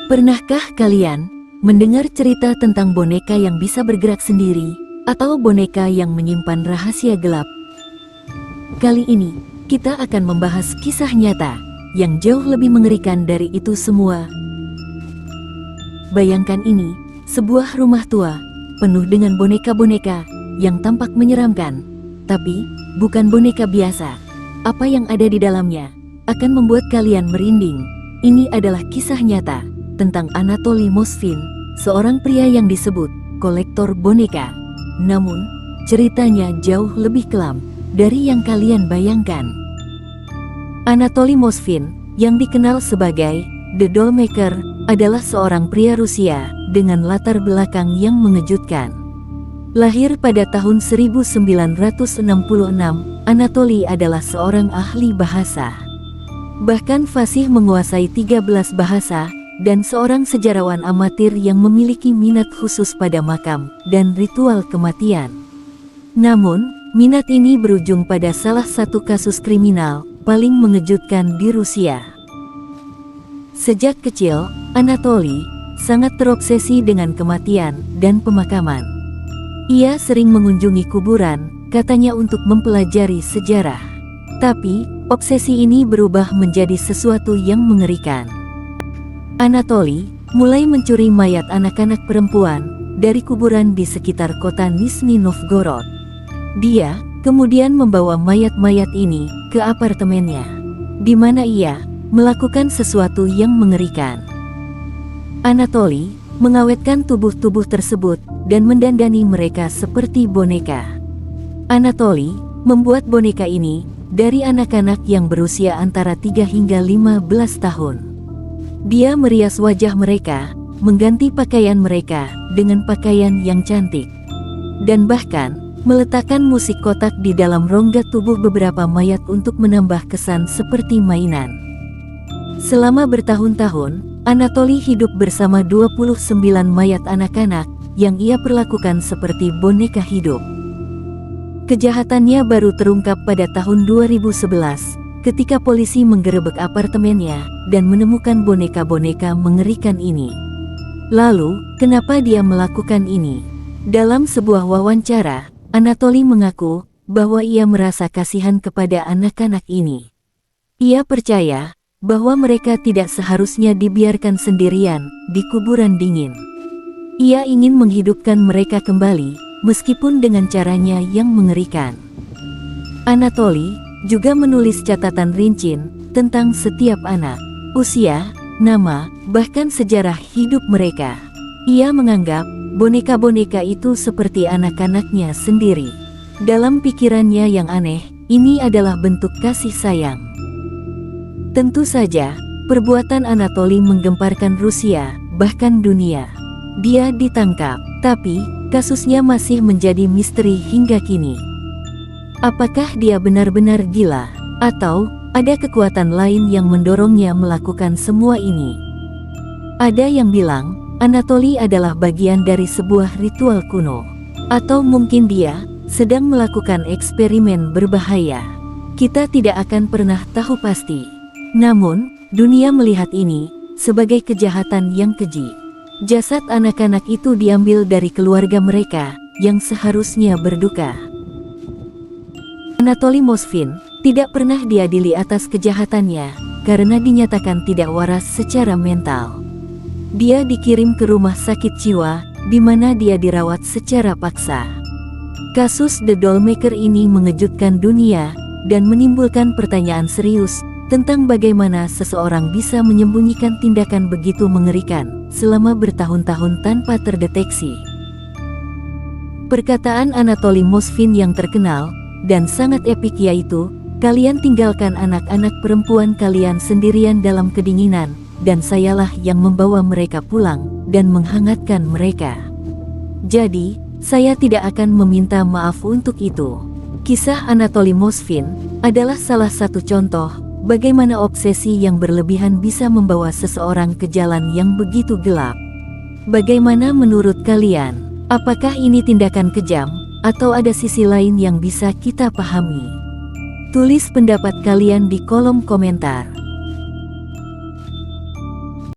Pernahkah kalian mendengar cerita tentang boneka yang bisa bergerak sendiri, atau boneka yang menyimpan rahasia gelap? Kali ini, kita akan membahas kisah nyata yang jauh lebih mengerikan dari itu semua. Bayangkan ini, sebuah rumah tua, penuh dengan boneka-boneka yang tampak menyeramkan. Tapi, bukan boneka biasa. Apa yang ada di dalamnya akan membuat kalian merinding. Ini adalah kisah nyata tentang Anatoly Moskvin, seorang pria yang disebut kolektor boneka. Namun, ceritanya jauh lebih kelam dari yang kalian bayangkan. Anatoly Moskvin, yang dikenal sebagai The Dollmaker, adalah seorang pria Rusia dengan latar belakang yang mengejutkan. Lahir pada tahun 1966, Anatoly adalah seorang ahli bahasa. Bahkan fasih menguasai 13 bahasa, dan seorang sejarawan amatir yang memiliki minat khusus pada makam dan ritual kematian. Namun, minat ini berujung pada salah satu kasus kriminal paling mengejutkan di Rusia. Sejak kecil, Anatoly sangat terobsesi dengan kematian dan pemakaman. Ia sering mengunjungi kuburan, katanya untuk mempelajari sejarah. Tapi, obsesi ini berubah menjadi sesuatu yang mengerikan. Anatoly mulai mencuri mayat anak-anak perempuan dari kuburan di sekitar kota Nizhny Novgorod. Dia kemudian membawa mayat-mayat ini ke apartemennya, di mana ia melakukan sesuatu yang mengerikan. Anatoly mengawetkan tubuh-tubuh tersebut dan mendandani mereka seperti boneka. Anatoly membuat boneka ini dari anak-anak yang berusia antara 3 hingga 15 tahun. Dia merias wajah mereka, mengganti pakaian mereka dengan pakaian yang cantik, dan bahkan meletakkan musik kotak di dalam rongga tubuh beberapa mayat untuk menambah kesan seperti mainan. Selama bertahun-tahun, Anatoly hidup bersama 29 mayat anak-anak yang ia perlakukan seperti boneka hidup. Kejahatannya baru terungkap pada tahun 2011. Ketika polisi menggerebek apartemennya dan menemukan boneka-boneka mengerikan ini. Lalu, kenapa dia melakukan ini? Dalam sebuah wawancara, Anatoly mengaku bahwa ia merasa kasihan kepada anak-anak ini. Ia percaya bahwa mereka tidak seharusnya dibiarkan sendirian di kuburan dingin. Ia ingin menghidupkan mereka kembali, meskipun dengan caranya yang mengerikan. Anatoly juga menulis catatan rinci tentang setiap anak, usia, nama, bahkan sejarah hidup mereka. Ia menganggap boneka-boneka itu seperti anak-anaknya sendiri. Dalam pikirannya yang aneh, ini adalah bentuk kasih sayang. Tentu saja, perbuatan Anatoly menggemparkan Rusia, bahkan dunia. Dia ditangkap, tapi kasusnya masih menjadi misteri hingga kini. Apakah dia benar-benar gila, atau ada kekuatan lain yang mendorongnya melakukan semua ini? Ada yang bilang, Anatoly adalah bagian dari sebuah ritual kuno. Atau mungkin dia sedang melakukan eksperimen berbahaya. Kita tidak akan pernah tahu pasti. Namun, dunia melihat ini sebagai kejahatan yang keji. Jasad anak-anak itu diambil dari keluarga mereka yang seharusnya berduka. Anatoly Moskvin tidak pernah diadili atas kejahatannya karena dinyatakan tidak waras secara mental. Dia dikirim ke rumah sakit jiwa di mana dia dirawat secara paksa. Kasus The Dollmaker ini mengejutkan dunia dan menimbulkan pertanyaan serius tentang bagaimana seseorang bisa menyembunyikan tindakan begitu mengerikan selama bertahun-tahun tanpa terdeteksi. Perkataan Anatoly Moskvin yang terkenal dan sangat epik yaitu, "Kalian tinggalkan anak-anak perempuan kalian sendirian dalam kedinginan, dan sayalah yang membawa mereka pulang dan menghangatkan mereka. Jadi, saya tidak akan meminta maaf untuk itu." Kisah Anatoly Moskvin adalah salah satu contoh bagaimana obsesi yang berlebihan bisa membawa seseorang ke jalan yang begitu gelap. Bagaimana menurut kalian? Apakah ini tindakan kejam, atau ada sisi lain yang bisa kita pahami? Tulis pendapat kalian di kolom komentar.